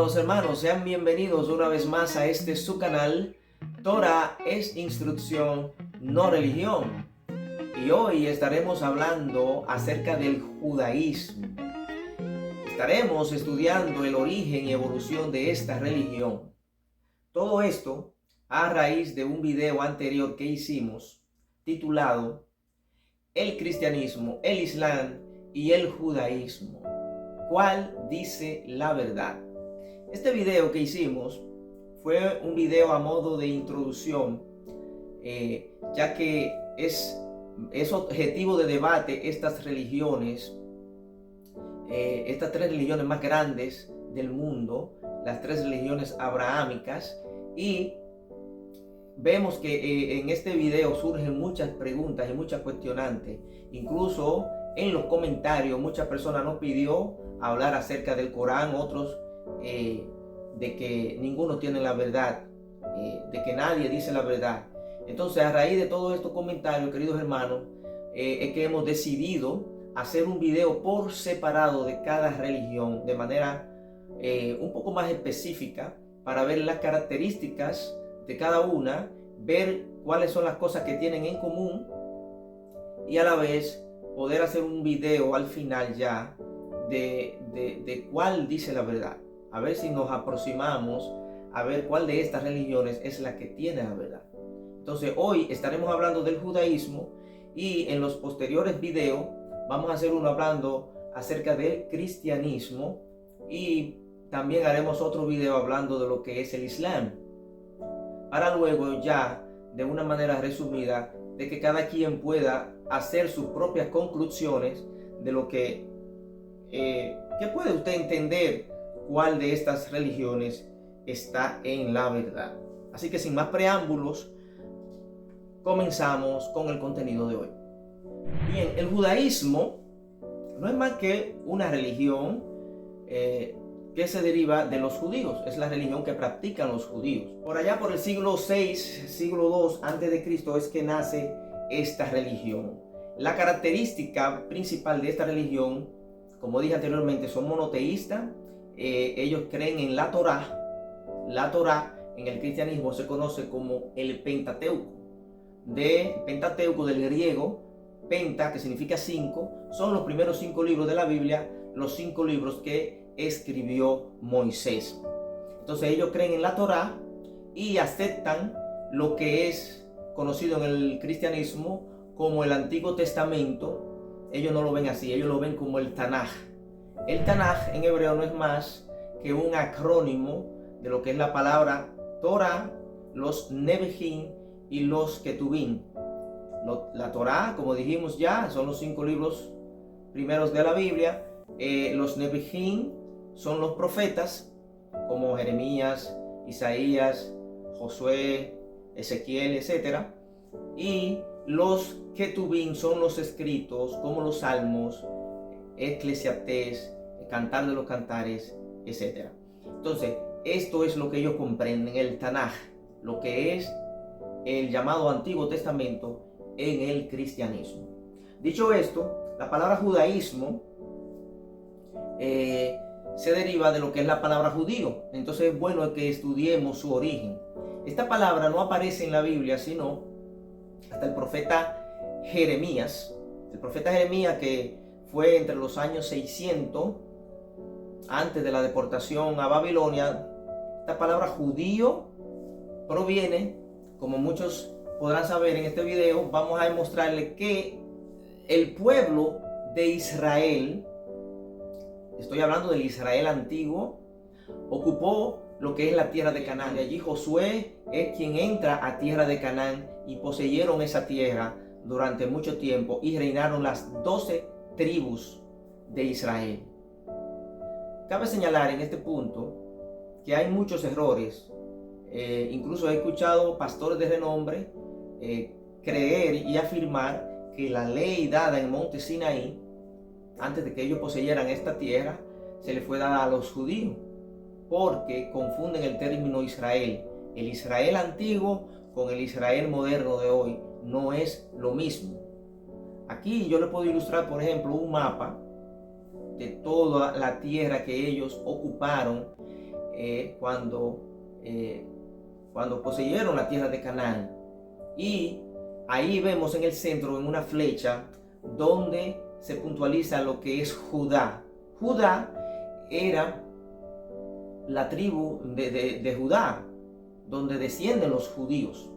Amados hermanos, sean bienvenidos una vez más a su canal. Torah es instrucción, no religión. Y hoy estaremos hablando acerca del judaísmo. Estaremos estudiando el origen y evolución de esta religión. Todo esto a raíz de un video anterior que hicimos titulado El cristianismo, el islam y el judaísmo. ¿Cuál dice la verdad? Este video que hicimos fue un video a modo de introducción, ya que es objetivo de debate estas religiones, estas tres religiones más grandes del mundo, las tres religiones abrahámicas, y vemos que en este video surgen muchas preguntas y muchas cuestionantes. Incluso en los comentarios muchas personas nos pidió hablar acerca del Corán, otros de que ninguno tiene la verdad, de que nadie dice la verdad. Entonces, a raíz de todos estos comentarios, queridos hermanos, es que hemos decidido hacer un video por separado de cada religión, de manera un poco más específica, para ver las características de cada una, ver cuáles son las cosas que tienen en común y a la vez poder hacer un video al final ya de cuál dice la verdad. A ver si nos aproximamos a ver cuál de estas religiones es la que tiene la verdad. Entonces hoy estaremos hablando del judaísmo y en los posteriores videos vamos a hacer uno hablando acerca del cristianismo y también haremos otro video hablando de lo que es el islam, para luego ya de una manera resumida de que cada quien pueda hacer sus propias conclusiones de lo que puede usted entender cuál de estas religiones está en la verdad. Así que sin más preámbulos, comenzamos con el contenido de hoy. Bien, el judaísmo no es más que una religión que se deriva de los judíos. Es la religión que practican los judíos. Por allá por el siglo VI, siglo II antes de Cristo es que nace esta religión. La característica principal de esta religión, como dije anteriormente, son monoteístas. Ellos creen en la Torá. La Torá en el cristianismo se conoce como el Pentateuco. Pentateuco del griego, penta, que significa 5, son los primeros 5 libros de la Biblia, los 5 libros que escribió Moisés. Entonces ellos creen en la Torá y aceptan lo que es conocido en el cristianismo como el Antiguo Testamento. Ellos no lo ven así, ellos lo ven como el Tanaj. El Tanaj en hebreo no es más que un acrónimo de lo que es la palabra Torah, los Nevi'im y los Ketubim. La Torah, como dijimos ya, son los 5 libros primeros de la Biblia. Los Nevi'im son los profetas, como Jeremías, Isaías, Josué, Ezequiel, etc. Y los Ketubim son los escritos, como los Salmos, Eclesiastés, Cantar de los Cantares, etc. Entonces, esto es lo que ellos comprenden, el Tanaj, lo que es el llamado Antiguo Testamento en el cristianismo. Dicho esto, la palabra judaísmo se deriva de lo que es la palabra judío. Entonces es bueno que estudiemos su origen. Esta palabra no aparece en la Biblia sino hasta el profeta Jeremías. El profeta Jeremías, que fue entre los años 600 antes de la deportación a Babilonia. Esta palabra judío proviene, como muchos podrán saber en este video, vamos a demostrarle que el pueblo de Israel, estoy hablando del Israel antiguo, ocupó lo que es la tierra de Canaán. Y allí Josué es quien entra a tierra de Canaán y poseyeron esa tierra durante mucho tiempo y reinaron las 12 tribus de Israel. Cabe señalar en este punto que hay muchos errores. Incluso he escuchado pastores de renombre creer y afirmar que la ley dada en Monte Sinaí, antes de que ellos poseyeran esta tierra, se le fue dada a los judíos, porque confunden el término Israel. El Israel antiguo con el Israel moderno de hoy no es lo mismo. Aquí yo le puedo ilustrar, por ejemplo, un mapa de toda la tierra que ellos ocuparon cuando poseyeron la tierra de Canaán. Y ahí vemos en el centro, en una flecha, donde se puntualiza lo que es Judá. Judá era la tribu de Judá, donde descienden los judíos.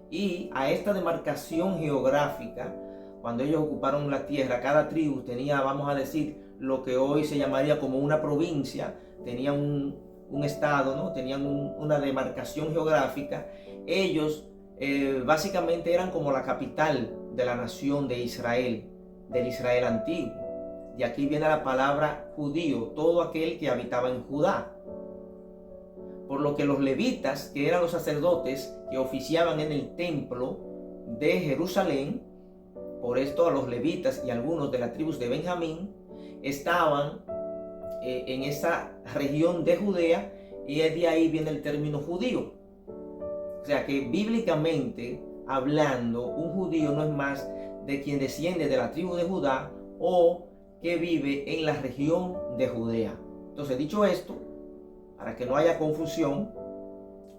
Y a esta demarcación geográfica, cuando ellos ocuparon la tierra, cada tribu tenía, vamos a decir, lo que hoy se llamaría como una provincia, tenía un estado, ¿no? Tenían una demarcación geográfica. Ellos básicamente eran como la capital de la nación de Israel, del Israel antiguo. De aquí viene la palabra judío, todo aquel que habitaba en Judá. Por lo que los levitas, que eran los sacerdotes que oficiaban en el templo de Jerusalén, por esto a los levitas y algunos de las tribus de Benjamín, estaban en esa región de Judea, y de ahí viene el término judío. O sea que bíblicamente hablando, un judío no es más de quien desciende de la tribu de Judá o que vive en la región de Judea. Entonces, dicho esto, para que no haya confusión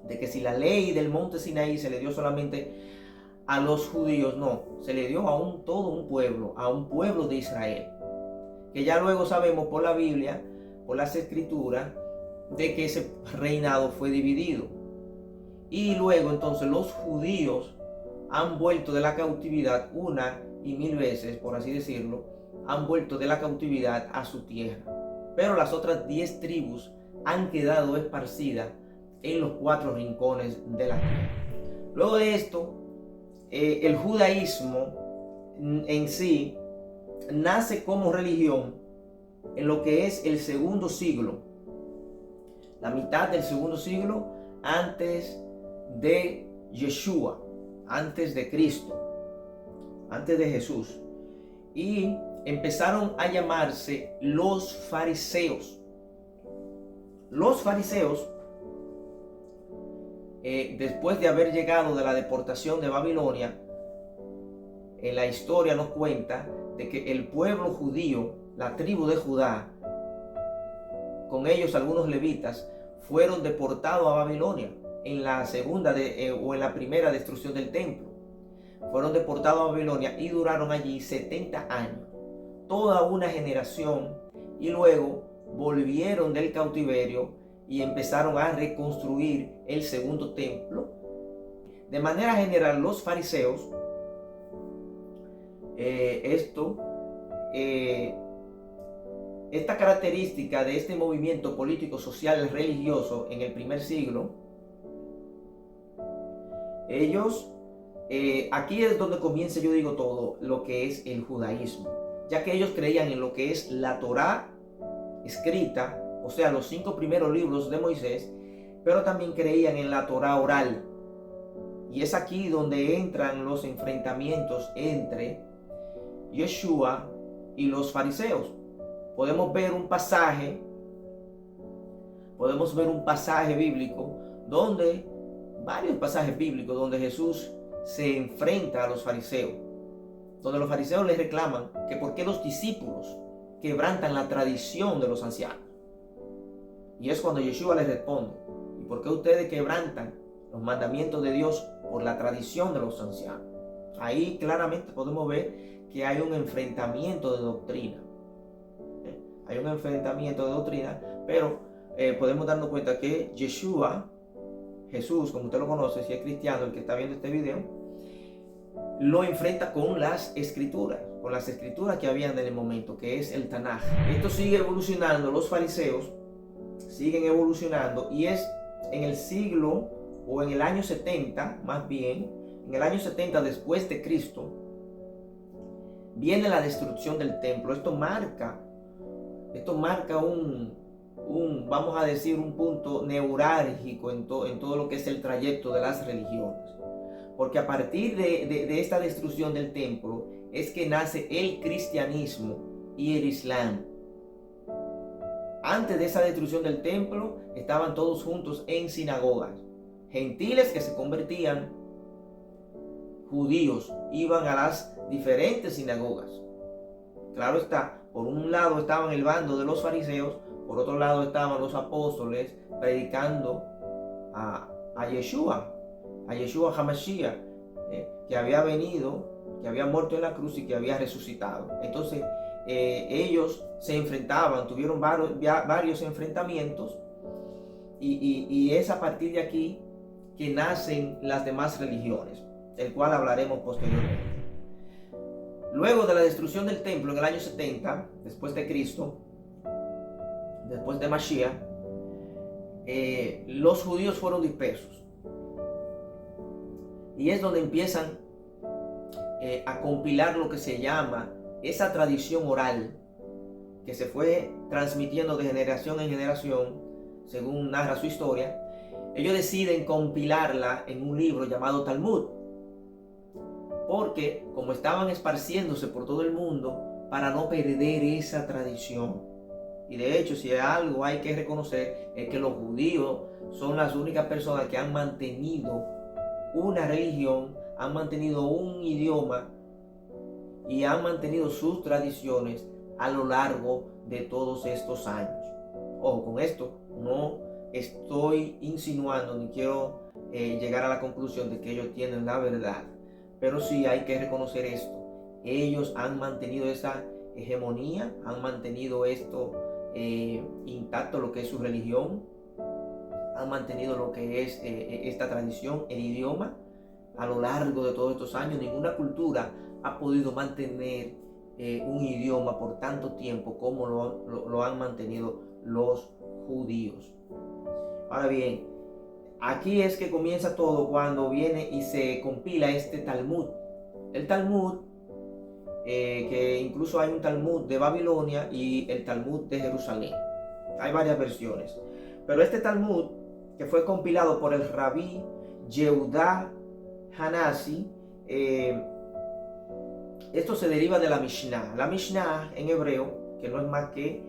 de que si la ley del monte Sinaí se le dio solamente a los judíos, no, se le dio a todo un pueblo de Israel, que ya luego sabemos por la Biblia, por las escrituras, de que ese reinado fue dividido. Y luego entonces los judíos han vuelto de la cautividad una y mil veces, por así decirlo, han vuelto de la cautividad a su tierra. Pero las otras 10 tribus han quedado esparcidas en los 4 rincones de la tierra. Luego de esto, el judaísmo en sí nace como religión en lo que es el segundo siglo, la mitad del segundo siglo antes de Yeshua, antes de Cristo, antes de Jesús. Y empezaron a llamarse los fariseos. Los fariseos, después de haber llegado de la deportación de Babilonia, en la historia nos cuenta de que el pueblo judío, la tribu de Judá, con ellos algunos levitas, fueron deportados a Babilonia en la segunda o en la primera destrucción del templo. Fueron deportados a Babilonia y duraron allí 70 años, toda una generación, y luego volvieron del cautiverio y empezaron a reconstruir el segundo templo. De manera general, los fariseos, esta característica de este movimiento político, social, religioso en el primer siglo, ellos, aquí es donde comienza, yo digo, todo lo que es el judaísmo, ya que ellos creían en lo que es la Torá escrita, o sea, los 5 primeros libros de Moisés, pero también creían en la Torá oral. Y es aquí donde entran los enfrentamientos entre Yeshua y los fariseos. Podemos ver un pasaje bíblico, varios pasajes bíblicos donde Jesús se enfrenta a los fariseos, donde los fariseos les reclaman que por qué los discípulos quebrantan la tradición de los ancianos. Y es cuando Yeshua les responde: ¿y por qué ustedes quebrantan los mandamientos de Dios por la tradición de los ancianos? Ahí claramente podemos ver que hay un enfrentamiento de doctrina. Hay un enfrentamiento de doctrina, pero podemos darnos cuenta que Yeshua, Jesús, como usted lo conoce, si es cristiano el que está viendo este video, lo enfrenta con las escrituras que habían en el momento, que es el Tanaj. Esto sigue evolucionando, los fariseos siguen evolucionando, y es en el siglo, o en el año 70, más bien, en el año 70 después de Cristo, viene la destrucción del templo. Esto marca vamos a decir, un punto neurálgico en todo lo que es el trayecto de las religiones. Porque a partir de esta destrucción del templo es que nace el cristianismo y el islam. Antes de esa destrucción del templo estaban todos juntos en sinagogas. Gentiles que se convertían, judíos, iban a las diferentes sinagogas. Claro está, por un lado estaban el bando de los fariseos, por otro lado estaban los apóstoles predicando a Yeshua HaMashiach, que había venido, que había muerto en la cruz y que había resucitado. Entonces ellos se enfrentaban, tuvieron varios enfrentamientos, y es a partir de aquí que nacen las demás religiones, el cual hablaremos posteriormente. Luego de la destrucción del templo en el año 70 después de Cristo, después de Mashiach, los judíos fueron dispersos, y es donde empiezan a compilar lo que se llama esa tradición oral que se fue transmitiendo de generación en generación, según narra su historia. Ellos deciden compilarla en un libro llamado Talmud, porque como estaban esparciéndose por todo el mundo, para no perder esa tradición. Y de hecho, si algo hay que reconocer, es que los judíos son las únicas personas que han mantenido una religión, han mantenido un idioma y han mantenido sus tradiciones a lo largo de todos estos años. Ojo, con esto no estoy insinuando ni quiero llegar a la conclusión de que ellos tienen la verdad, pero sí hay que reconocer esto. Ellos han mantenido esa hegemonía, han mantenido esto intacto, lo que es su religión, han mantenido lo que es esta tradición, el idioma, a lo largo de todos estos años. Ninguna cultura ha podido mantener un idioma por tanto tiempo como lo han mantenido los judíos. Ahora bien, aquí es que comienza todo cuando viene y se compila este Talmud. El Talmud, que incluso hay un Talmud de Babilonia y el Talmud de Jerusalén. Hay varias versiones. Pero este Talmud, que fue compilado por el Rabí Yehuda Hanasi, esto se deriva de la Mishnah. La Mishnah en hebreo, que no es más que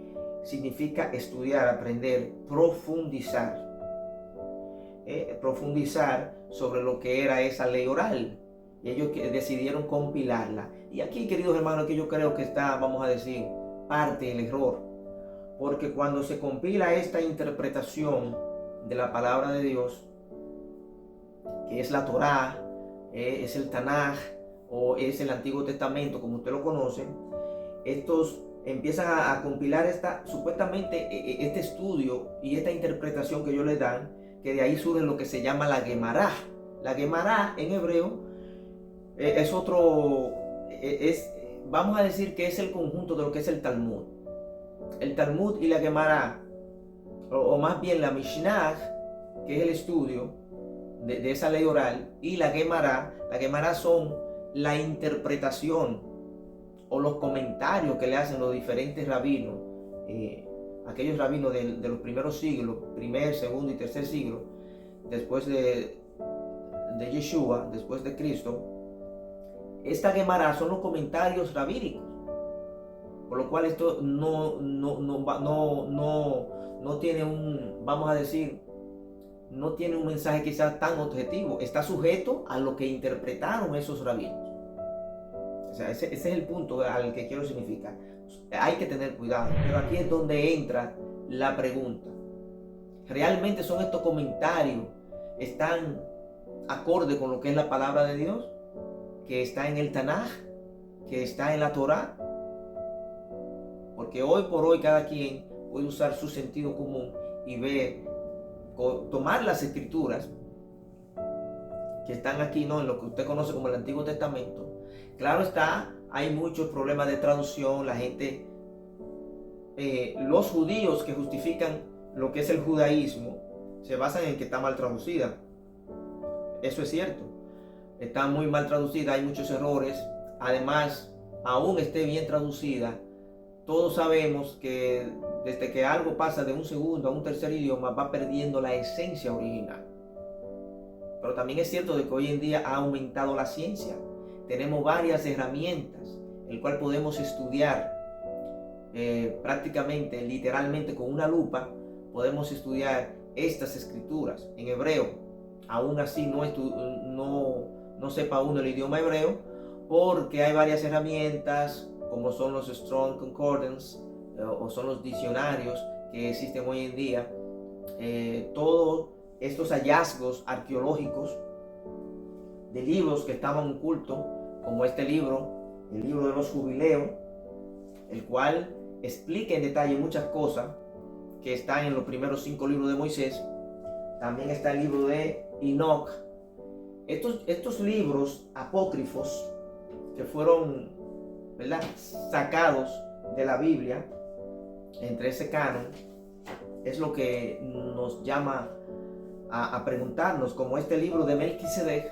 significa estudiar, aprender, profundizar. Profundizar sobre lo que era esa ley oral. Y ellos decidieron compilarla. Y aquí, queridos hermanos, que yo creo que está, vamos a decir, parte del error. Porque cuando se compila esta interpretación de la palabra de Dios, que es la Torá, es el Tanaj, o es el Antiguo Testamento, como usted lo conoce, estos empiezan a compilar supuestamente este estudio y esta interpretación que ellos les dan, que de ahí surge lo que se llama la Gemara. La Gemara en hebreo es otro, vamos a decir que es el conjunto de lo que es el Talmud. El Talmud y la Gemara, o más bien la Mishnah, que es el estudio de esa ley oral, y la Gemara son la interpretación o los comentarios que le hacen los diferentes rabinos, aquellos rabinos de los primeros siglos, primer, segundo y tercer siglo, después de Yeshua, después de Cristo. Esta Gemara son los comentarios rabínicos, por lo cual esto no tiene un, vamos a decir, no tiene un mensaje quizás tan objetivo. Está sujeto a lo que interpretaron esos rabinos. O sea, ese es el punto al que quiero significar. Hay que tener cuidado, pero aquí es donde entra la pregunta. ¿Realmente son estos comentarios, están acorde con lo que es la palabra de Dios, que está en el Tanaj, que está en la Torá? Porque hoy por hoy cada quien puede usar su sentido común y ver, tomar las escrituras que están aquí, ¿no?, en lo que usted conoce como el Antiguo Testamento. Claro está, hay muchos problemas de traducción. La gente, los judíos que justifican lo que es el judaísmo, se basan en que está mal traducida. Eso es cierto, está muy mal traducida, hay muchos errores. Además, aún esté bien traducida, todos sabemos que desde que algo pasa de un segundo a un tercer idioma, va perdiendo la esencia original. Pero también es cierto de que hoy en día ha aumentado la ciencia. Tenemos varias herramientas, el cual podemos estudiar prácticamente, literalmente con una lupa, podemos estudiar estas escrituras en hebreo. Aún así no sepa uno el idioma hebreo, porque hay varias herramientas como son los Strong Concordance o son los diccionarios que existen hoy en día, todos estos hallazgos arqueológicos de libros que estaban ocultos, como este libro, el libro de los jubileos, el cual explica en detalle muchas cosas que están en los primeros 5 libros de Moisés. También está el libro de Enoch. Estos libros apócrifos que fueron, ¿verdad?, sacados de la Biblia, entre ese canon, es lo que nos llama a preguntarnos, como este libro de Melquisedec.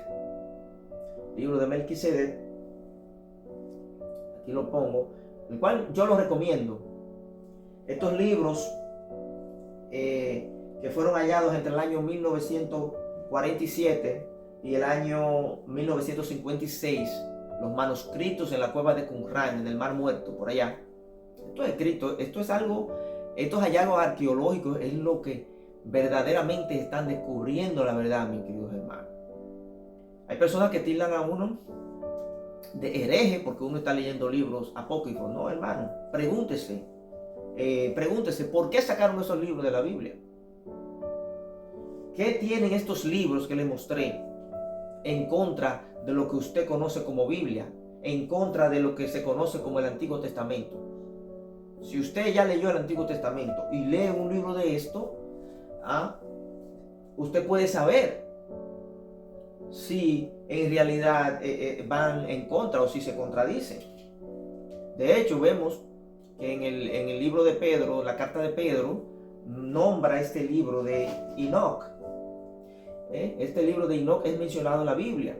Aquí lo pongo, el cual yo lo recomiendo. Estos libros que fueron hallados entre el año 1947 y el año 1956, los manuscritos en la cueva de Qumran, en el Mar Muerto, por allá. Esto es escrito, estos hallazgos arqueológicos es lo que verdaderamente están descubriendo la verdad, mis queridos hermanos. Hay personas que tildan a uno de hereje porque uno está leyendo libros apócrifos. No, hermano, pregúntese, ¿por qué sacaron esos libros de la Biblia? ¿Qué tienen estos libros que les mostré en contra de lo que usted conoce como Biblia, en contra de lo que se conoce como el Antiguo Testamento? Si usted ya leyó el Antiguo Testamento y lee un libro de esto, usted puede saber si en realidad van en contra o si se contradicen. De hecho, vemos que en el libro de Pedro, la carta de Pedro, nombra este libro de Enoch. Este libro de Enoch es mencionado en la Biblia.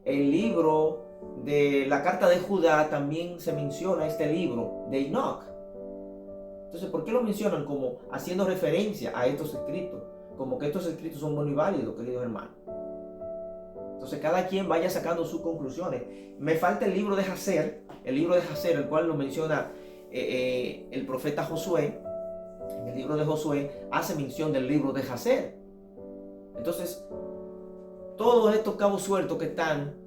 El libro de la carta de Judá también se menciona este libro de Enoch. Entonces, ¿por qué lo mencionan como haciendo referencia a estos escritos? Como que estos escritos son buenos y válidos, queridos hermanos. Entonces, cada quien vaya sacando sus conclusiones. Me falta el libro de Jacer, el cual lo menciona el profeta Josué. En el libro de Josué hace mención del libro de Jacer. Entonces, todos estos cabos sueltos que están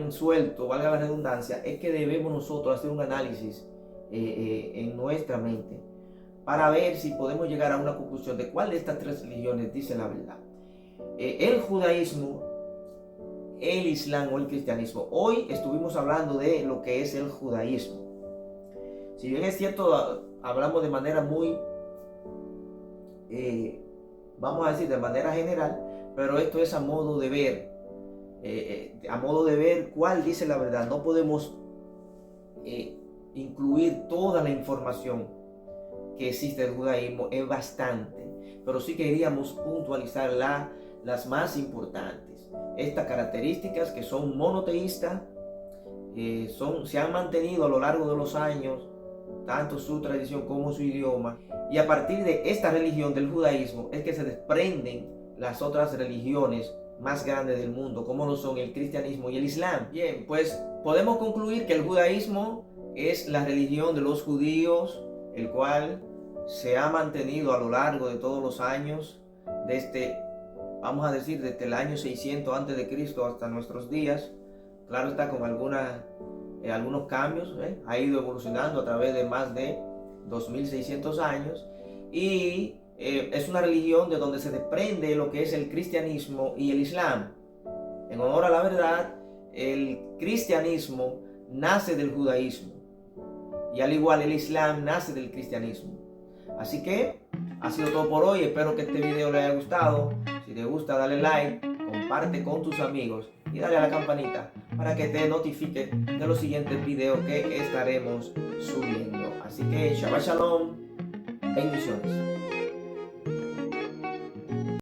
sueltos, valga la redundancia, es que debemos nosotros hacer un análisis en nuestra mente para ver si podemos llegar a una conclusión de cuál de estas 3 religiones dice la verdad. El judaísmo, el islam o el cristianismo. Hoy estuvimos hablando de lo que es el judaísmo. Si bien es cierto, hablamos de manera muy, vamos a decir, de manera general, pero esto es a modo de ver, cuál dice la verdad. No podemos incluir toda la información que existe del judaísmo, es bastante, pero sí queríamos puntualizar las más importantes. Estas características que son monoteístas, se han mantenido a lo largo de los años, tanto su tradición como su idioma, y a partir de esta religión del judaísmo es que se desprenden las otras religiones más grandes del mundo, como lo son el cristianismo y el islam. Bien, pues podemos concluir que el judaísmo es la religión de los judíos, el cual se ha mantenido a lo largo de todos los años, desde el año 600 a.C. hasta nuestros días. Claro está, con algunos cambios, ha ido evolucionando a través de más de 2600 años, y es una religión de donde se desprende lo que es el cristianismo y el islam. En honor a la verdad, el cristianismo nace del judaísmo y al igual el islam nace del cristianismo. Así que ha sido todo por hoy. Espero que este video les haya gustado. Si te gusta, dale like, comparte con tus amigos y dale a la campanita para que te notifique de los siguientes videos que estaremos subiendo. Así que Shabbat Shalom, bendiciones.